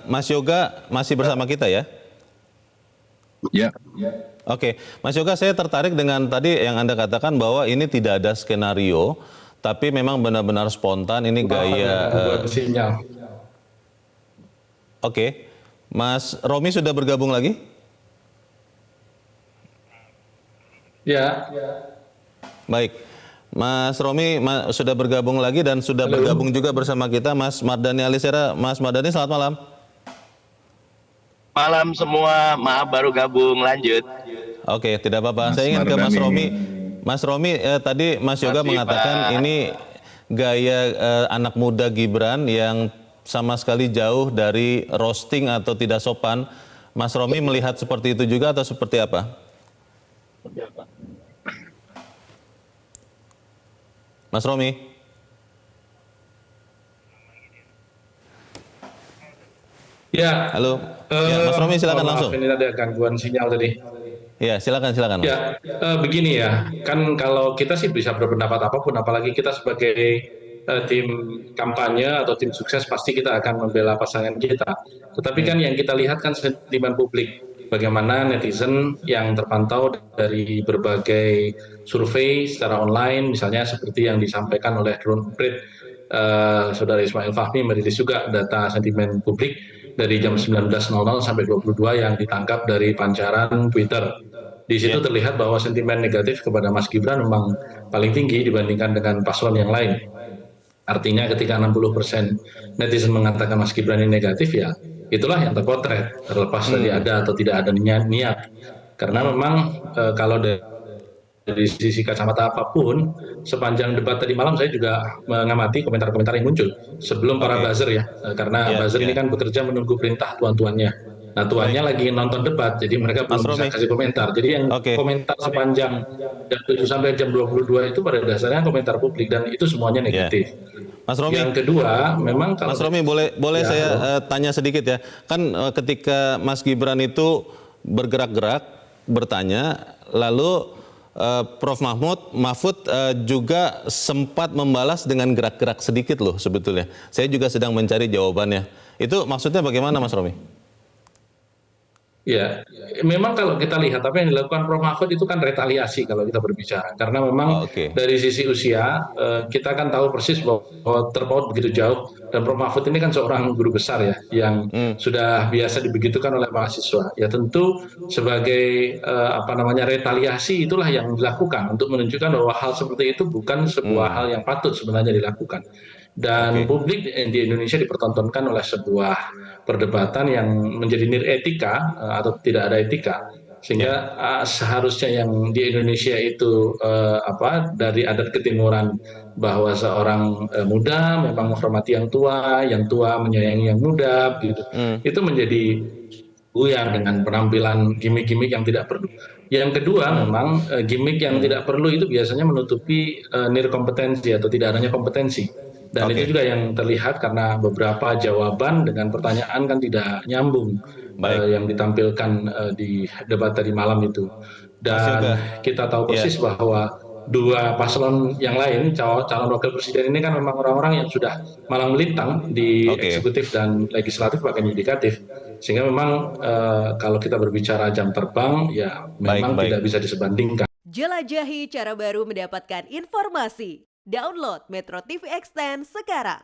Mas Yoga masih bersama kita ya? Ya, Oke, Mas Yoga, saya tertarik dengan tadi yang Anda katakan bahwa ini tidak ada skenario, tapi memang benar-benar spontan, ini gaya. Gangguan sinyal. Oke, Mas Romi sudah bergabung lagi? Ya, Baik, Mas Romi sudah bergabung lagi dan sudah bergabung juga bersama kita Mas Mardhani Alisera. Mas Mardhani, selamat malam. Malam semua, maaf baru gabung, lanjut. Oke, tidak apa-apa. Mas Saya ingin ke Mas Mardhani. Romi. Mas Romi, tadi Mas Yoga Masih, mengatakan Pak. ini gaya anak muda Gibran yang sama sekali jauh dari roasting atau tidak sopan. Mas Romi melihat seperti itu juga atau seperti apa? Mas Romi? ya. Halo? Ya, Mas Romi silakan Maaf, langsung. ini ada gangguan sinyal tadi. Ya, silakan Mas. Ya, begini ya, kan kalau kita sih bisa berpendapat apapun, apalagi kita sebagai tim kampanye atau tim sukses pasti kita akan membela pasangan kita. Tetapi kan yang kita lihat kan sentimen publik, bagaimana netizen yang terpantau dari berbagai survei secara online, misalnya seperti yang disampaikan oleh Drone Emprit, Saudara Ismail Fahmi merilis juga data sentimen publik dari jam 19.00 sampai 22 yang ditangkap dari pancaran Twitter. Di situ terlihat bahwa sentimen negatif kepada Mas Gibran memang paling tinggi dibandingkan dengan paslon yang lain. Artinya ketika 60% netizen mengatakan Mas Gibran ini negatif, ya itulah yang terpotret, terlepas dari ada atau tidak ada niat. Karena memang kalau dari sisi kacamata apapun, sepanjang debat tadi malam saya juga mengamati komentar-komentar yang muncul sebelum para buzzer ya, karena buzzer ini kan bekerja menunggu perintah tuan-tuannya. Nah, tuannya lagi nonton debat, jadi mereka Mas belum bisa Romi. kasih komentar. Jadi yang komentar sepanjang jam 7 sampai jam 22 itu pada dasarnya komentar publik dan itu semuanya negatif. Mas Romi. Yang kedua, memang kalau Mas Romi, boleh Ya, saya tanya sedikit ya. Kan ketika Mas Gibran itu bergerak-gerak bertanya, lalu Prof. Mahfud juga sempat membalas dengan gerak-gerak sedikit loh sebetulnya. Saya juga sedang mencari jawabannya. Itu maksudnya bagaimana, Mas Romi? ya, memang kalau kita lihat apa yang dilakukan Prof. Mahfud itu kan retaliasi kalau kita berbicara. Karena memang dari sisi usia, kita kan tahu persis bahwa terpaut begitu jauh. Dan Prof. Mahfud ini kan seorang guru besar ya, yang sudah biasa dibegitukan oleh mahasiswa. Ya tentu sebagai retaliasi itulah yang dilakukan untuk menunjukkan bahwa hal seperti itu bukan sebuah hal yang patut sebenarnya dilakukan. Dan publik di Indonesia dipertontonkan oleh sebuah perdebatan yang menjadi etika atau tidak ada etika, sehingga seharusnya yang di Indonesia itu dari adat ketimuran bahwa seorang muda memang menghormati yang tua menyayangi yang muda, gitu. Itu menjadi buyar dengan penampilan gimmick-gimmick yang tidak perlu. Yang kedua, memang gimmick yang tidak perlu itu biasanya menutupi nirkompetensi atau tidak adanya kompetensi. Dan itu juga yang terlihat karena beberapa jawaban dengan pertanyaan kan tidak nyambung yang ditampilkan di debat tadi malam itu. Dan kita tahu persis bahwa dua paslon yang lain, calon wakil presiden ini kan memang orang-orang yang sudah malang melintang di eksekutif dan legislatif bahkan yudikatif. Sehingga memang kalau kita berbicara jam terbang, ya memang tidak bisa disebandingkan. Jelajahi cara baru mendapatkan informasi. Download Metro TV Extend sekarang.